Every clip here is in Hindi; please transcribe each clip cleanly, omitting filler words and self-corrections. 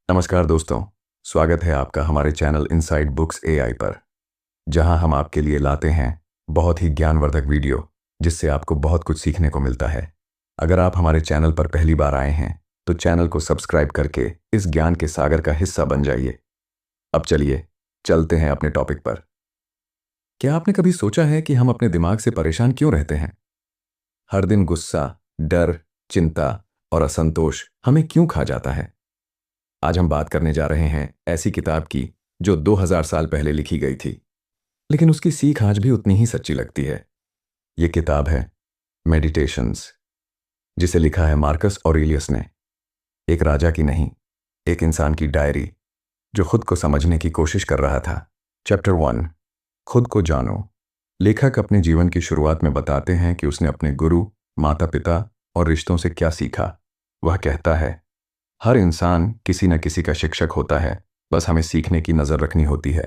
नमस्कार दोस्तों, स्वागत है आपका हमारे चैनल इनसाइड बुक्स एआई पर, जहां हम आपके लिए लाते हैं बहुत ही ज्ञानवर्धक वीडियो, जिससे आपको बहुत कुछ सीखने को मिलता है। अगर आप हमारे चैनल पर पहली बार आए हैं, तो चैनल को सब्सक्राइब करके इस ज्ञान के सागर का हिस्सा बन जाइए। अब चलिए, चलते हैं अपने टॉपिक पर। क्या आपने कभी सोचा है कि हम अपने दिमाग से परेशान क्यों रहते हैं? हर दिन गुस्सा, डर, चिंता और असंतोष हमें क्यों खा जाता है? आज हम बात करने जा रहे हैं ऐसी किताब की जो 2000 साल पहले लिखी गई थी, लेकिन उसकी सीख आज भी उतनी ही सच्ची लगती है। ये किताब है मेडिटेशंस, जिसे लिखा है मार्कस ऑरेलियस ने। एक राजा की नहीं, एक इंसान की डायरी जो खुद को समझने की कोशिश कर रहा था। चैप्टर 1, खुद को जानो। लेखक अपने जीवन की शुरुआत में बताते हैं कि उसने अपने गुरु, माता पिता और रिश्तों से क्या सीखा। वह कहता है, हर इंसान किसी न किसी का शिक्षक होता है, बस हमें सीखने की नज़र रखनी होती है।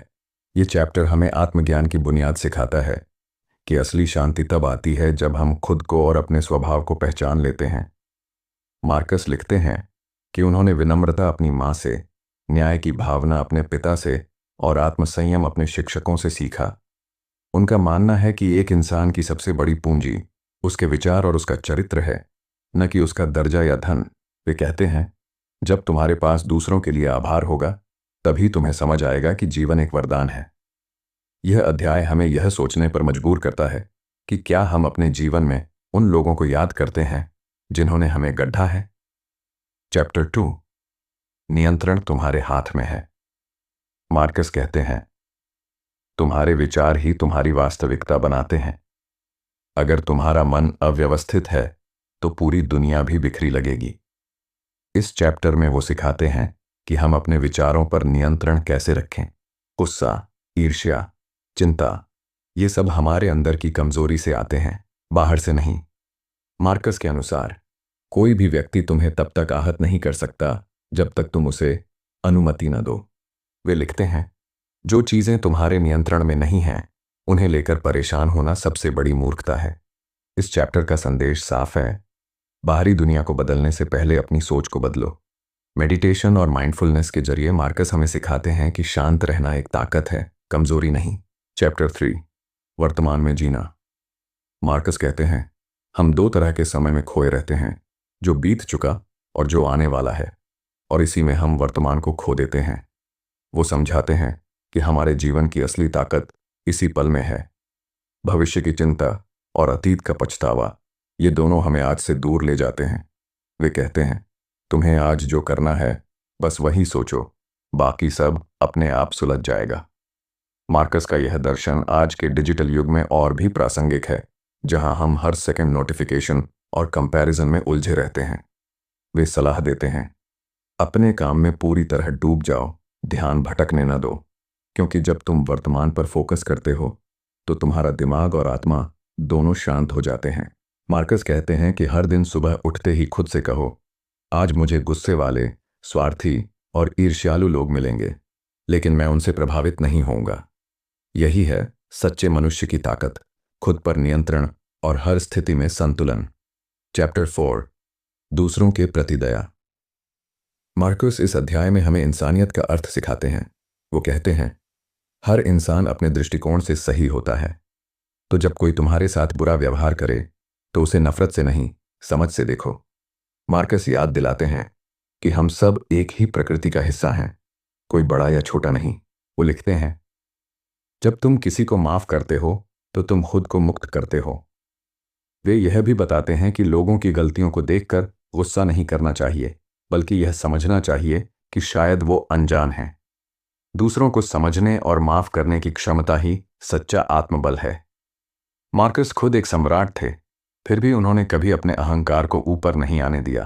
ये चैप्टर हमें आत्मज्ञान की बुनियाद सिखाता है कि असली शांति तब आती है जब हम खुद को और अपने स्वभाव को पहचान लेते हैं। मार्कस लिखते हैं कि उन्होंने विनम्रता अपनी माँ से, न्याय की भावना अपने पिता से और आत्मसंयम अपने शिक्षकों से सीखा। उनका मानना है कि एक इंसान की सबसे बड़ी पूंजी उसके विचार और उसका चरित्र है, न कि उसका दर्जा या धन। वे कहते हैं, जब तुम्हारे पास दूसरों के लिए आभार होगा, तभी तुम्हें समझ आएगा कि जीवन एक वरदान है। यह अध्याय हमें यह सोचने पर मजबूर करता है कि क्या हम अपने जीवन में उन लोगों को याद करते हैं जिन्होंने हमें गढ़ा है। चैप्टर 2, नियंत्रण तुम्हारे हाथ में है। मार्कस कहते हैं, तुम्हारे विचार ही तुम्हारी वास्तविकता बनाते हैं। अगर तुम्हारा मन अव्यवस्थित है, तो पूरी दुनिया भी बिखरी लगेगी। इस चैप्टर में वो सिखाते हैं कि हम अपने विचारों पर नियंत्रण कैसे रखें। गुस्सा, ईर्ष्या, चिंता, ये सब हमारे अंदर की कमजोरी से आते हैं, बाहर से नहीं। मार्कस के अनुसार कोई भी व्यक्ति तुम्हें तब तक आहत नहीं कर सकता जब तक तुम उसे अनुमति न दो। वे लिखते हैं, जो चीजें तुम्हारे नियंत्रण में नहीं हैं, उन्हें लेकर परेशान होना सबसे बड़ी मूर्खता है। इस चैप्टर का संदेश साफ है, बाहरी दुनिया को बदलने से पहले अपनी सोच को बदलो। मेडिटेशन और माइंडफुलनेस के जरिए मार्कस हमें सिखाते हैं कि शांत रहना एक ताकत है, कमजोरी नहीं। चैप्टर 3, वर्तमान में जीना। मार्कस कहते हैं, हम दो तरह के समय में खोए रहते हैं, जो बीत चुका और जो आने वाला है, और इसी में हम वर्तमान को खो देते हैं। वो समझाते हैं कि हमारे जीवन की असली ताकत इसी पल में है। भविष्य की चिंता और अतीत का पछतावा, ये दोनों हमें आज से दूर ले जाते हैं। वे कहते हैं, तुम्हें आज जो करना है बस वही सोचो, बाकी सब अपने आप सुलझ जाएगा। मार्कस का यह दर्शन आज के डिजिटल युग में और भी प्रासंगिक है, जहां हम हर सेकंड नोटिफिकेशन और कंपैरिजन में उलझे रहते हैं। वे सलाह देते हैं, अपने काम में पूरी तरह डूब जाओ, ध्यान भटकने न दो, क्योंकि जब तुम वर्तमान पर फोकस करते हो तो तुम्हारा दिमाग और आत्मा दोनों शांत हो जाते हैं। मार्कस कहते हैं कि हर दिन सुबह उठते ही खुद से कहो, आज मुझे गुस्से वाले, स्वार्थी और ईर्ष्यालु लोग मिलेंगे, लेकिन मैं उनसे प्रभावित नहीं होऊंगा। यही है सच्चे मनुष्य की ताकत, खुद पर नियंत्रण और हर स्थिति में संतुलन। चैप्टर 4, दूसरों के प्रति दया। मार्कस इस अध्याय में हमें इंसानियत का अर्थ सिखाते हैं। वो कहते हैं, हर इंसान अपने दृष्टिकोण से सही होता है, तो जब कोई तुम्हारे साथ बुरा व्यवहार करे तो उसे नफरत से नहीं, समझ से देखो। मार्कस याद दिलाते हैं कि हम सब एक ही प्रकृति का हिस्सा हैं, कोई बड़ा या छोटा नहीं। वो लिखते हैं, जब तुम किसी को माफ करते हो तो तुम खुद को मुक्त करते हो। वे यह भी बताते हैं कि लोगों की गलतियों को देखकर गुस्सा नहीं करना चाहिए, बल्कि यह समझना चाहिए कि शायद वो अनजान हैं। दूसरों को समझने और माफ करने की क्षमता ही सच्चा आत्मबल है। मार्कस खुद एक सम्राट थे, फिर भी उन्होंने कभी अपने अहंकार को ऊपर नहीं आने दिया।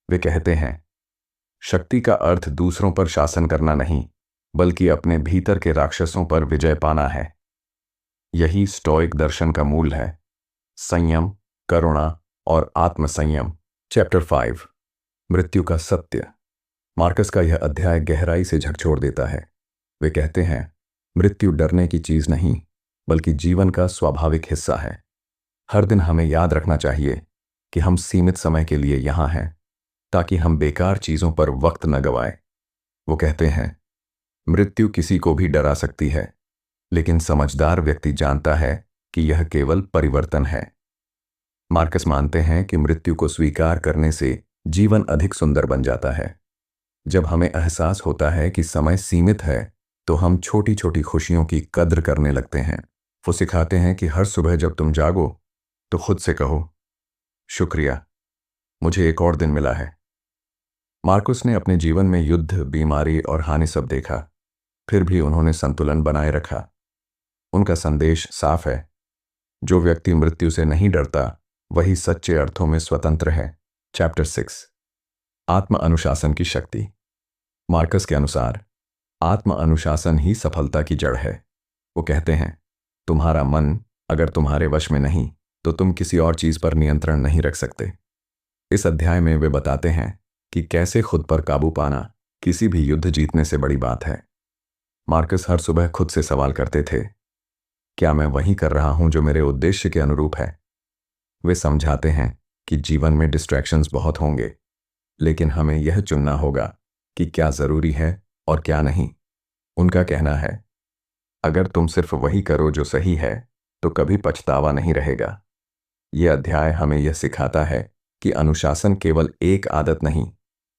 वे कहते हैं, शक्ति का अर्थ दूसरों पर शासन करना नहीं, बल्कि अपने भीतर के राक्षसों पर विजय पाना है। यही स्टोइक दर्शन का मूल है, संयम, करुणा और आत्मसंयम। चैप्टर 5, मृत्यु का सत्य। मार्कस का यह अध्याय गहराई से झकझोर देता है। वे कहते हैं, मृत्यु डरने की चीज नहीं, बल्कि जीवन का स्वाभाविक हिस्सा है। हर दिन हमें याद रखना चाहिए कि हम सीमित समय के लिए यहाँ हैं, ताकि हम बेकार चीजों पर वक्त न गवाएं। वो कहते हैं, मृत्यु किसी को भी डरा सकती है, लेकिन समझदार व्यक्ति जानता है कि यह केवल परिवर्तन है। मार्कस मानते हैं कि मृत्यु को स्वीकार करने से जीवन अधिक सुंदर बन जाता है। जब हमें एहसास होता है कि समय सीमित है, तो हम छोटी छोटी खुशियों की कद्र करने लगते हैं। वो सिखाते हैं कि हर सुबह जब तुम जागो, तो खुद से कहो, शुक्रिया, मुझे एक और दिन मिला है। मार्कस ने अपने जीवन में युद्ध, बीमारी और हानि सब देखा, फिर भी उन्होंने संतुलन बनाए रखा। उनका संदेश साफ है, जो व्यक्ति मृत्यु से नहीं डरता, वही सच्चे अर्थों में स्वतंत्र है। चैप्टर 6, आत्म अनुशासन की शक्ति। मार्कस के अनुसार आत्म अनुशासन ही सफलता की जड़ है। वो कहते हैं, तुम्हारा मन अगर तुम्हारे वश में नहीं, तो तुम किसी और चीज पर नियंत्रण नहीं रख सकते। इस अध्याय में वे बताते हैं कि कैसे खुद पर काबू पाना किसी भी युद्ध जीतने से बड़ी बात है। मार्कस हर सुबह खुद से सवाल करते थे, क्या मैं वही कर रहा हूं जो मेरे उद्देश्य के अनुरूप है? वे समझाते हैं कि जीवन में डिस्ट्रैक्शंस बहुत होंगे, लेकिन हमें यह चुनना होगा कि क्या जरूरी है और क्या नहीं। उनका कहना है, अगर तुम सिर्फ वही करो जो सही है, तो कभी पछतावा नहीं रहेगा। यह अध्याय हमें यह सिखाता है कि अनुशासन केवल एक आदत नहीं,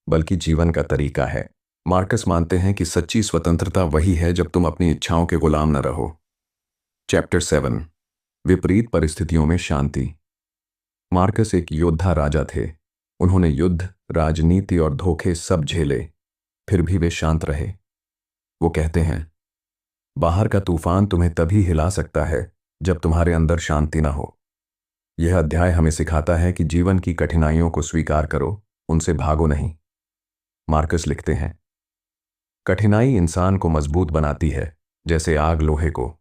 बल्कि जीवन का तरीका है। मार्कस मानते हैं कि सच्ची स्वतंत्रता वही है जब तुम अपनी इच्छाओं के गुलाम न रहो। चैप्टर 7, विपरीत परिस्थितियों में शांति। मार्कस एक योद्धा राजा थे। उन्होंने युद्ध, राजनीति और धोखे सब झेले, फिर भी वे शांत रहे। वो कहते हैं, बाहर का तूफान तुम्हें तभी हिला सकता है जब तुम्हारे अंदर शांति ना हो। यह अध्याय हमें सिखाता है कि जीवन की कठिनाइयों को स्वीकार करो, उनसे भागो नहीं। मार्कस लिखते हैं, कठिनाई इंसान को मजबूत बनाती है, जैसे आग लोहे को।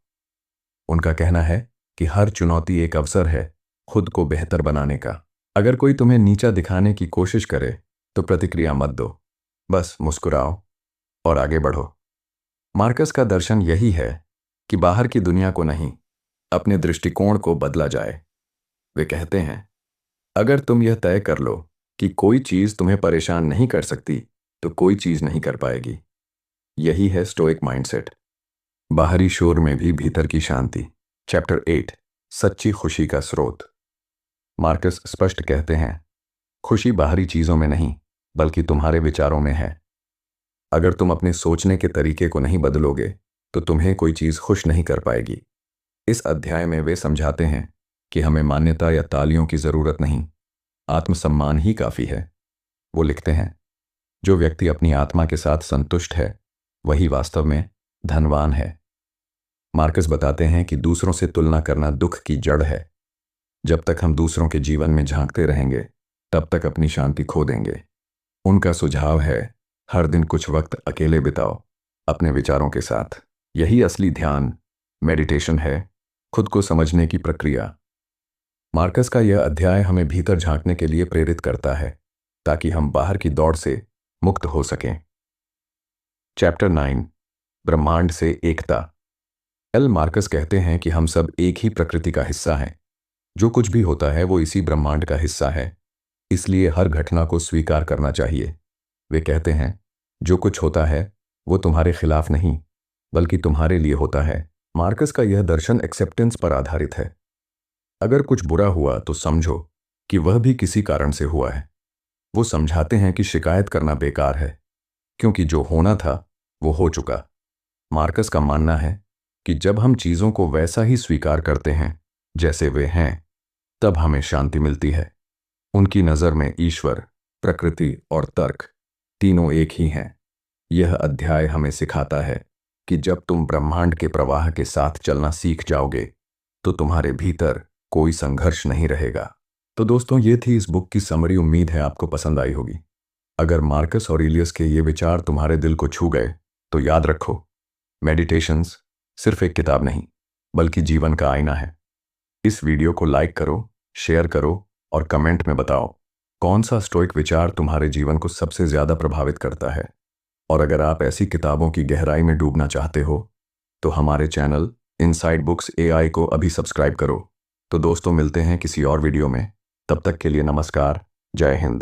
उनका कहना है कि हर चुनौती एक अवसर है खुद को बेहतर बनाने का। अगर कोई तुम्हें नीचा दिखाने की कोशिश करे, तो प्रतिक्रिया मत दो, बस मुस्कुराओ और आगे बढ़ो। मार्कस का दर्शन यही है कि बाहर की दुनिया को नहीं, अपने दृष्टिकोण को बदला जाए। वे कहते हैं, अगर तुम यह तय कर लो कि कोई चीज तुम्हें परेशान नहीं कर सकती, तो कोई चीज नहीं कर पाएगी। यही है स्टोइक माइंडसेट। बाहरी शोर में भी भीतर की शांति। चैप्टर 8, सच्ची खुशी का स्रोत। मार्कस स्पष्ट कहते हैं, खुशी बाहरी चीजों में नहीं, बल्कि तुम्हारे विचारों में है। अगर तुम अपने सोचने के तरीके को नहीं बदलोगे, तो तुम्हें कोई चीज खुश नहीं कर पाएगी। इस अध्याय में वे समझाते हैं कि हमें मान्यता या तालियों की जरूरत नहीं, आत्मसम्मान ही काफी है। वो लिखते हैं, जो व्यक्ति अपनी आत्मा के साथ संतुष्ट है, वही वास्तव में धनवान है। मार्कस बताते हैं कि दूसरों से तुलना करना दुख की जड़ है। जब तक हम दूसरों के जीवन में झांकते रहेंगे, तब तक अपनी शांति खो देंगे। उनका सुझाव है, हर दिन कुछ वक्त अकेले बिताओ, अपने विचारों के साथ। यही असली ध्यान, मेडिटेशन है, खुद को समझने की प्रक्रिया। मार्कस का यह अध्याय हमें भीतर झांकने के लिए प्रेरित करता है, ताकि हम बाहर की दौड़ से मुक्त हो सकें। चैप्टर 9, ब्रह्मांड से एकता। एल मार्कस कहते हैं कि हम सब एक ही प्रकृति का हिस्सा हैं। जो कुछ भी होता है वो इसी ब्रह्मांड का हिस्सा है, इसलिए हर घटना को स्वीकार करना चाहिए। वे कहते हैं, जो कुछ होता है वो तुम्हारे खिलाफ नहीं, बल्कि तुम्हारे लिए होता है। मार्कस का यह दर्शन एक्सेप्टेंस पर आधारित है। अगर कुछ बुरा हुआ तो समझो कि वह भी किसी कारण से हुआ है। वो समझाते हैं कि शिकायत करना बेकार है, क्योंकि जो होना था वो हो चुका। मार्कस का मानना है कि जब हम चीजों को वैसा ही स्वीकार करते हैं जैसे वे हैं, तब हमें शांति मिलती है। उनकी नज़र में ईश्वर, प्रकृति और तर्क तीनों एक ही हैं। यह अध्याय हमें सिखाता है कि जब तुम ब्रह्मांड के प्रवाह के साथ चलना सीख जाओगे, तो तुम्हारे भीतर कोई संघर्ष नहीं रहेगा। तो दोस्तों, ये थी इस बुक की समरी। उम्मीद है आपको पसंद आई होगी। अगर मार्कस ऑरेलियस के ये विचार तुम्हारे दिल को छू गए, तो याद रखो, मेडिटेशंस सिर्फ एक किताब नहीं, बल्कि जीवन का आईना है। इस वीडियो को लाइक करो, शेयर करो और कमेंट में बताओ कौन सा स्टोइक विचार तुम्हारे जीवन को सबसे ज़्यादा प्रभावित करता है। और अगर आप ऐसी किताबों की गहराई में डूबना चाहते हो, तो हमारे चैनल इनसाइड बुक्स एआई को अभी सब्सक्राइब करो। तो दोस्तों, मिलते हैं किसी और वीडियो में। तब तक के लिए नमस्कार, जय हिंद।